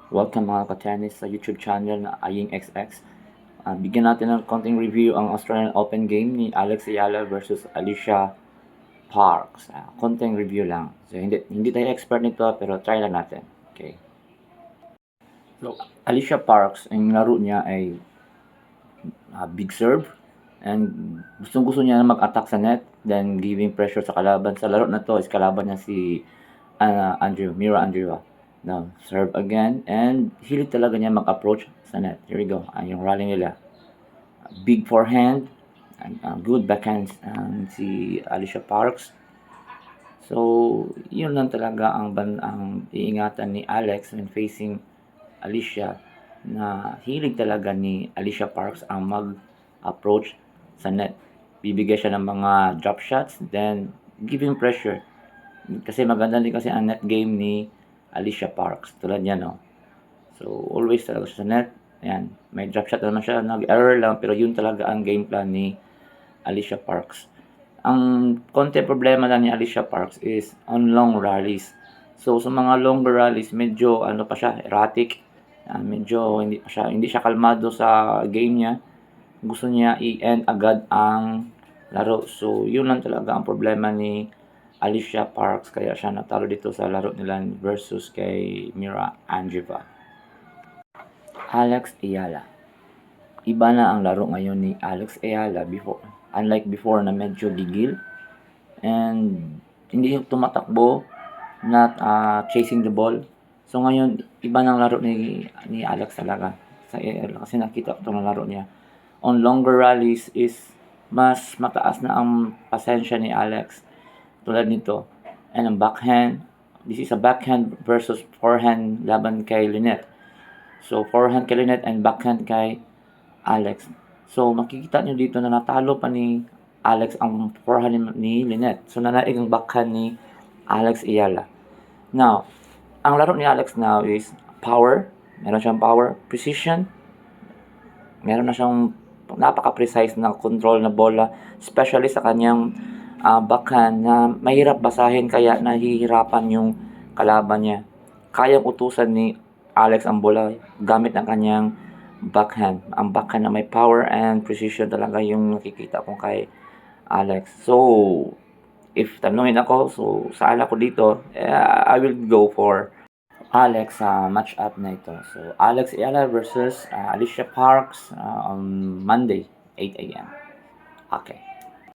Welcome mga ka-tennis sa YouTube channel na Aying XX. Bigyan natin ng konting review ang Australian Open game ni Alex Ayala versus Alicia Parks. Konting review lang. So hindi tayo expert nito pero try lang natin. Okay. So Alicia Parks, ang laro niya ay big serve and gustong-gusto niya na mag-attack sa net, then giving pressure sa kalaban. Sa laro na to is kalaban niya si Mira Andreeva. Now, serve again, and hilig talaga niya mag-approach sa net. Here we go. Yung rally nila. Big forehand, and good backhand si Alicia Parks. So, yun lang talaga ang iingatan ni Alex when facing Alicia, na hilig talaga ni Alicia Parks ang mag-approach sa net. Bibigay siya ng mga drop shots, then giving pressure. Kasi maganda din kasi ang net game ni Alicia Parks. Tulad niya, no? So, always talaga siya sa net. Ayan. May drop shot naman siya. Nag-error lang, pero yun talaga ang game plan ni Alicia Parks. Ang konti problema lang ni Alicia Parks is on long rallies. So, sa mga longer rallies, medyo ano pa siya, erratic. Medyo hindi siya kalmado sa game niya. Gusto niya i-end agad ang laro. So, yun lang talaga ang problema ni Alicia Parks, kaya siya natalo dito sa laro nila versus kay Mira Andreeva. Alex Ayala. Iba na ang laro ngayon ni Alex Ayala before. Unlike before na medyo gigil and hindi tumatakbo, not chasing the ball. So ngayon, iba ng laro ni Alex talaga. Kasi nakita ko itong laro niya. On longer rallies is mas mataas na ang pasensya ni Alex. Tulad nito. And ang backhand, this is a backhand versus forehand laban kay Lynette. So, forehand kay Lynette and backhand kay Alex. So, makikita nyo dito na natalo pa ni Alex ang forehand ni Lynette. So, nanaig ang backhand ni Alex Ayala. Now, ang laro ni Alex now is power. Meron siyang power, precision. Meron na siyang napaka-precise na control na bola, especially sa kanyang backhand na mahirap basahin, kaya nahihirapan yung kalaban niya. Kayang utusan ni Alex ang bola gamit ang kanyang backhand. Ang backhand na may power and precision talaga yung nakikita ko kay Alex. So, if tanungin ako, so saan ako dito, I will go for Alex sa match-up na ito. So, Alex Ayala versus Alicia Parks on Monday, 8 a.m. Okay.